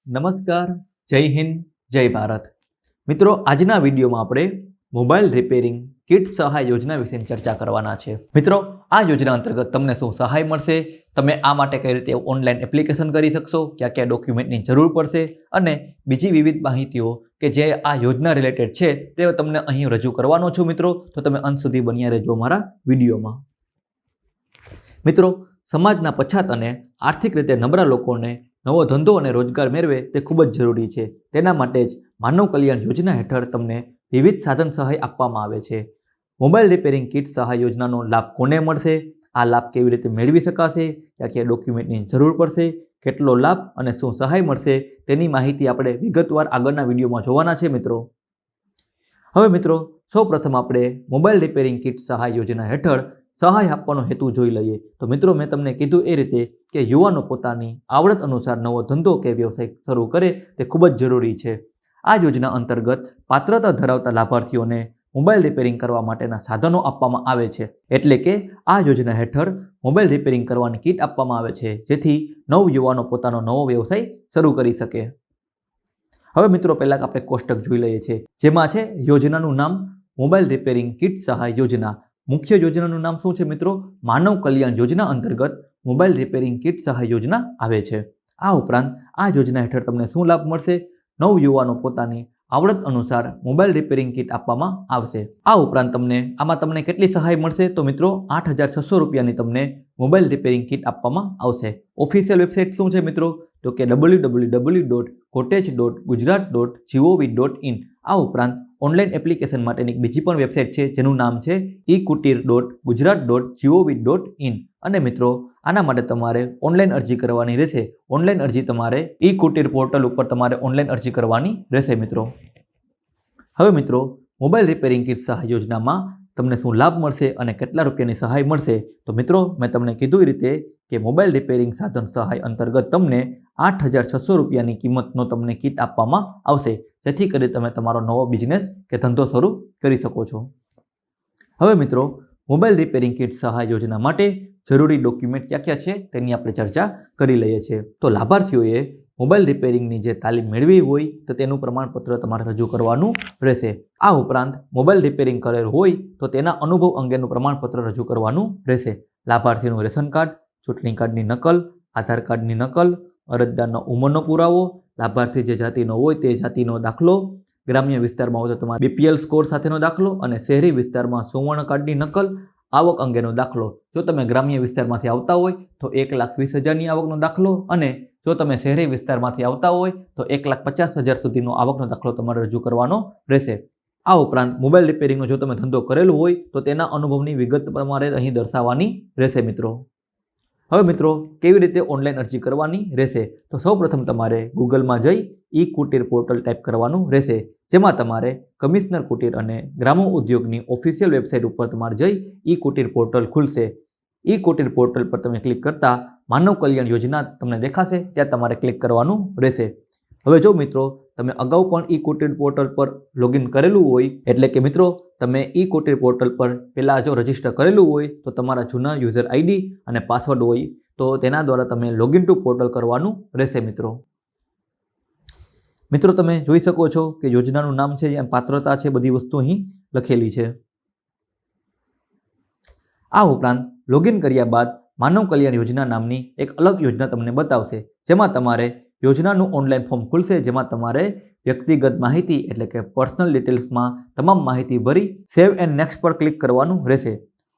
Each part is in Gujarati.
નમસ્કાર, જય હિન્દ, જય ભારત. મિત્રો, આજના વિડીયોમાં આપણે મોબાઈલ રિપેરિંગ કિટ સહાય યોજના વિશે ચર્ચા કરવાના છે. મિત્રો, આ યોજના અંતર્ગત તમને શું સહાય મળશે, તમે આ માટે કઈ રીતે ઓનલાઈન એપ્લિકેશન કરી શકશો, ક્યાં ક્યાં ડોક્યુમેન્ટની જરૂર પડશે અને બીજી વિવિધ માહિતીઓ કે જે આ યોજના રિલેટેડ છે તે તમને અહીં રજૂ કરવાનો છું. મિત્રો, તો તમે અંત સુધી બન્યા રહેજો મારા વિડીયોમાં. મિત્રો, સમાજના પછાત અને આર્થિક રીતે નબળા લોકોને નવો ધંધો અને રોજગાર મેળવે તે ખૂબ જ જરૂરી છે. તેના માટે જ માનવ કલ્યાણ યોજના હેઠળ તમને વિવિધ સાધન સહાય આપવામાં આવે છે. મોબાઈલ રિપેરિંગ કિટ સહાય યોજનાનો લાભ કોને મળશે, આ લાભ કેવી રીતે મેળવી શકાશે, ક્યાં ક્યાં ડોક્યુમેન્ટની જરૂર પડશે, કેટલો લાભ અને શું સહાય મળશે, તેની માહિતી આપણે વિગતવાર આગળના વિડીયોમાં જોવાના છે. મિત્રો, હવે મિત્રો સૌપ્રથમ આપણે મોબાઈલ રિપેરિંગ કિટ સહાય યોજના હેઠળ સહાય આપવાનો હેતુ જોઈ લઈએ. તો મિત્રો, મેં તમને કીધું એ રીતે કે યુવાનો પોતાની આવડત અનુસાર નવો ધંધો કે વ્યવસાય શરૂ કરે તે ખૂબ જ જરૂરી છે. આ યોજના અંતર્ગત પાત્રતા ધરાવતા લાભાર્થીઓને મોબાઈલ રિપેરિંગ કરવા માટેના સાધનો આપવામાં આવે છે. એટલે કે આ યોજના હેઠળ મોબાઈલ રિપેરિંગ કરવાની કીટ આપવામાં આવે છે, જેથી નવ યુવાનો પોતાનો નવો વ્યવસાય શરૂ કરી શકે. હવે મિત્રો, પહેલાં આપણે કોષ્ટક જોઈ લઈએ છીએ, જેમાં છે યોજનાનું નામ મોબાઈલ રિપેરિંગ કિટ સહાય યોજના. મુખ્ય યોજનાનું નામ શું છે મિત્રો? માનવ કલ્યાણ યોજના અંતર્ગત મોબાઈલ રિપેરિંગ કિટ સહાય યોજના આવે છે. આ ઉપરાંત આ યોજના હેઠળ તમને શું લાભ મળશે? નવ યુવાનો પોતાની આવડત અનુસાર મોબાઈલ રિપેરિંગ કિટ આપવામાં આવશે. આ ઉપરાંત આમાં તમને કેટલી સહાય મળશે? તો મિત્રો, 8,600 રૂપિયાની તમને મોબાઈલ રિપેરિંગ કિટ આપવામાં આવશે. ઓફિશિયલ વેબસાઇટ શું છે મિત્રો? તો કે www.cottage.gujarat.gov.in. આ ઉપરાંત ઓનલાઈન એપ્લિકેશન માટેની બીજી પણ વેબસાઇટ છે, જેનું નામ છે ekutir.gujarat.gov.in. અને મિત્રો, આના માટે તમારે ઓનલાઈન અરજી કરવાની રહેશે. ઓનલાઈન અરજી તમારે ekutir પોર્ટલ ઉપર તમારે ઓનલાઈન અરજી કરવાની રહેશે. મિત્રો, હવે મિત્રો, મોબાઈલ રિપેરિંગ કિટ સહાય યોજનામાં તમને શું લાભ મળશે અને કેટલા રૂપિયાની સહાય મળશે? તો મિત્રો, મેં તમને કીધું એ રીતે કે મોબાઈલ રિપેરિંગ સાધન સહાય અંતર્ગત તમને 8,600 રૂપિયાની કિંમતનો તમને કિટ આપવામાં આવશે, જેથી કરી તમે તમારો નવો બિઝનેસ કે ધંધો શરૂ કરી શકો છો. હવે મિત્રો, મોબાઈલ રિપેરિંગ કિટ સહાય યોજના માટે જરૂરી ડોક્યુમેન્ટ ક્યાં ક્યાં છે તેની આપણે ચર્ચા કરી લઈએ છીએ. તો લાભાર્થીઓએ મોબાઈલ રિપેરિંગની જે તાલીમ મેળવી હોય તો તેનું પ્રમાણપત્ર તમારે રજૂ કરવાનું રહેશે. આ ઉપરાંત મોબાઈલ રિપેરિંગ કરેલ હોય તો તેના અનુભવ અંગેનું પ્રમાણપત્ર રજૂ કરવાનું રહેશે. લાભાર્થીનું રેશન કાર્ડ, ચૂંટણી કાર્ડની નકલ, આધાર કાર્ડની નકલ, અરજદારનો ઉંમરનો પુરાવો, લાભાર્થી જે જાતિનો હોય તે જાતિનો દાખલો, ગ્રામ્ય વિસ્તારમાં હોય તો તમારા BPL સ્કોર સાથેનો દાખલો અને શહેરી વિસ્તારમાં સુવર્ણ કાર્ડની નકલ, આવક અંગેનો દાખલો. જો તમે ગ્રામ્ય વિસ્તારમાંથી આવતા હોય તો 1,20,000ની આવકનો દાખલો, અને જો તમે શહેરી વિસ્તારમાંથી આવતા હોય તો 1,50,000 સુધીનો આવકનો દાખલો તમારે રજૂ કરવાનો રહેશે. આ ઉપરાંત મોબાઈલ રિપેરિંગનો જો તમે ધંધો કરેલો હોય તો તેના અનુભવની વિગત તમારે અહીં દર્શાવવાની રહેશે. મિત્રો, હવે મિત્રો, કેવી રીતે ઓનલાઈન અરજી કરવાની રહેશે? તો સૌપ્રથમ તમારે ગૂગલમાં જઈ ekutir પોર્ટલ ટાઈપ કરવાનું રહેશે, જેમાં તમારે કમિશનર કુટીર અને ગ્રામ ઉદ્યોગની ઓફિશિયલ વેબસાઇટ ઉપર તમારે જઈ ekutir પોર્ટલ ખુલશે. ekutir પોર્ટલ પર તમે ક્લિક કરતા માનવ કલ્યાણ યોજના તમને દેખાશે, ત્યાં તમારે ક્લિક કરવાનું રહેશે. હવે જો મિત્રો, તમે અગાઉ પણ ekutir પોર્ટલ પર લોગિન કરેલું હોય, એટલે કે મિત્રો તમે ekutir પોર્ટલ પર પહેલાં જો રજીસ્ટર કરેલું હોય તો તમારા જૂના યુઝર ID અને પાસવર્ડ હોય તો તેના દ્વારા તમે લોગિન ટુ પોર્ટલ કરવાનું રહેશે. મિત્રો, તમે જોઈ શકો છો કે યોજનાનું નામ છે, પાત્રતા છે, બધી વસ્તુ અહીં લખેલી છે. આ ઉપરાંત લોગિન કર્યા બાદ માનવ કલ્યાણ યોજના નામની એક અલગ યોજના તમને બતાવશે, જેમાં તમારે યોજનાનું ઓનલાઈન ફોર્મ ખુલશે, જેમાં તમારે વ્યક્તિગત માહિતી એટલે કે પર્સનલ ડિટેલ્સમાં તમામ માહિતી ભરી સેવ એન્ડ નેક્સ્ટ પર ક્લિક કરવાનું રહેશે.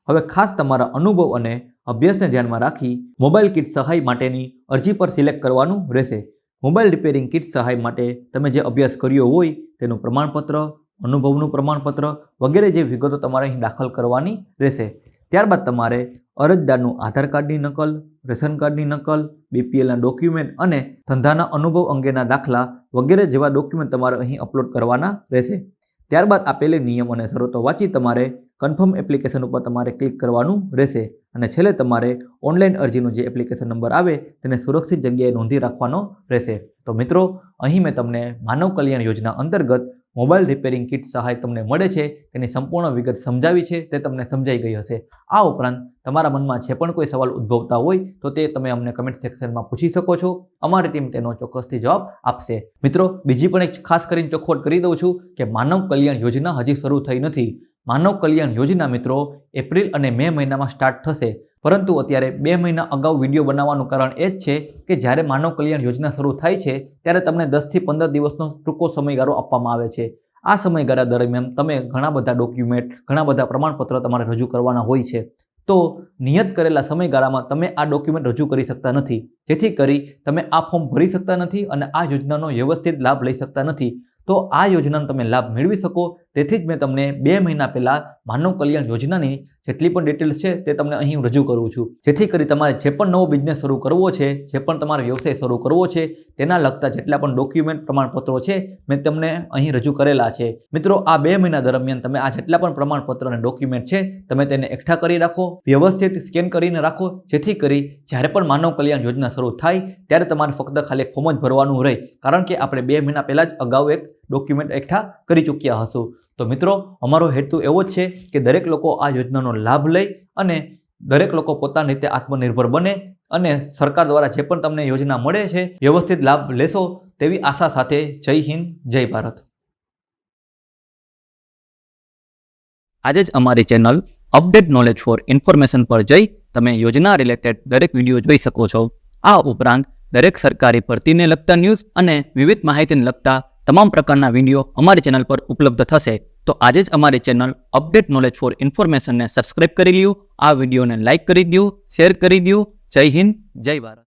હવે ખાસ તમારા અનુભવ અને અભ્યાસને ધ્યાનમાં રાખી મોબાઈલ કિટ સહાય માટેની અરજી પર સિલેક્ટ કરવાનું રહેશે. મોબાઈલ રિપેરિંગ કિટ સહાય માટે તમે જે અભ્યાસ કર્યો હોય તેનું પ્રમાણપત્ર, અનુભવનું પ્રમાણપત્ર વગેરે જે વિગતો તમારે અહીં દાખલ કરવાની રહેશે. ત્યારબાદ તમારે અરજદારનું આધાર કાર્ડની નકલ, રેશન કાર્ડની નકલ, BPLના ડોક્યુમેન્ટ અને ધંધાના અનુભવ અંગેના દાખલા વગેરે જેવા ડોક્યુમેન્ટ તમારે અહીં અપલોડ કરવાના રહેશે. ત્યારબાદ આપેલી નિયમ અને શરતો વાંચી તમારે કન્ફર્મ એપ્લિકેશન ઉપર તમારે ક્લિક કરવાનું રહેશે. અને છેલ્લે તમારે ઓનલાઈન અરજીનો જે એપ્લિકેશન નંબર આવે તેને સુરક્ષિત જગ્યાએ નોંધી રાખવાનો રહેશે. તો મિત્રો, અહીં મેં તમને માનવ કલ્યાણ યોજના અંતર્ગત મોબાઈલ રિપેરિંગ કિટ સહાય તમને મળે છે તેની સંપૂર્ણ વિગત સમજાવી છે, તે તમને સમજાઈ ગઈ હશે. આ ઉપરાંત તમારા મનમાં જે પણ કોઈ સવાલ ઉદ્ભવતા હોય તો તે તમે અમને કમેન્ટ સેક્શનમાં પૂછી શકો છો. અમારી ટીમ તેનો ચોક્કસથી જવાબ આપશે. મિત્રો, બીજી પણ એક ખાસ કરીને ચોખવટ કરી દઉં છું કે માનવ કલ્યાણ યોજના હજી શરૂ થઈ નથી. માનવ કલ્યાણ યોજના મિત્રો એપ્રિલ અને મે મહિનામાં સ્ટાર્ટ થશે, પરંતુ અત્યારે 2 મહિના અગાઉ વિડીયો બનાવવાનું કારણ એ જ છે કે જ્યારે માનવ કલ્યાણ યોજના શરૂ થાય છે ત્યારે તમને 10 થી 15 દિવસનો ટૂંકો સમયગાળો આપવામાં આવે છે. આ સમયગાળા દરમિયાન તમે ઘણા બધા ડોક્યુમેન્ટ, ઘણા બધા પ્રમાણપત્ર તમારે રજૂ કરવાના હોય છે. તો નિયત કરેલા સમયગાળામાં તમે આ ડોક્યુમેન્ટ રજૂ કરી શકતા નથી, જેથી કરી તમે આ ફોર્મ ભરી શકતા નથી અને આ યોજનાનો વ્યવસ્થિત લાભ લઈ શકતા નથી. તો આ યોજનાનો તમે લાભ મેળવી શકો તેથી જ મેં તમને 2 મહિના પહેલાં માનવ કલ્યાણ યોજનાની જેટલી પણ ડિટેલ્સ છે તે તમને અહીં રજૂ કરું છું, જેથી કરી તમારે જે પણ નવો બિઝનેસ શરૂ કરવો છે, જે પણ તમારે વ્યવસાય શરૂ કરવો છે તેના લગતા જેટલા પણ ડોક્યુમેન્ટ, પ્રમાણપત્રો છે મેં તમને અહીં રજૂ કરેલા છે. મિત્રો, આ 2 મહિના દરમિયાન તમે આ જેટલા પણ પ્રમાણપત્ર અને ડોક્યુમેન્ટ છે તમે તેને એકઠા કરી રાખો, વ્યવસ્થિત સ્કેન કરીને રાખો, જેથી કરી જ્યારે પણ માનવ કલ્યાણ યોજના શરૂ થાય ત્યારે તમારે ફક્ત ખાલી ફોર્મ જ ભરવાનું રહે, કારણ કે આપણે 2 મહિના પહેલાં જ અગાઉ એક ડોક્યુમેન્ટ એકઠા કરી ચૂક્યા હશું. તો મિત્રો, અમારો હેતુ એવો જ છે કે દરેક લોકો આ યોજનાનો લાભ લઈ અને દરેક લોકો પોતાની રીતે આત્મનિર્ભર બને અને સરકાર દ્વારા જે પણ તમને યોજના મળે છે વ્યવસ્થિત લાભ લેશો તેવી આશા સાથે જય હિન્દ, જય ભારત. આજે જ અમારી channel update knowledge four information પર જઈ તમે યોજના રિલેટેડ દરેક વિડીયો જોઈ શકો છો. આ ઉપરાંત દરેક સરકારી ભરતીને લગતા ન્યૂઝ અને વિવિધ માહિતીને લગતા તમામ પ્રકારના વિડીયો અમારી ચેનલ પર ઉપલબ્ધ થશે. તો આજે જ અમારી ચેનલ અપડેટ નોલેજ ફોર ઇન્ફોર્મેશનને સબસ્ક્રાઇબ કરી લ્યો, આ વિડીયોને લાઇક કરી દો, શેર કરી દો. જય હિન્દ, જય ભારત.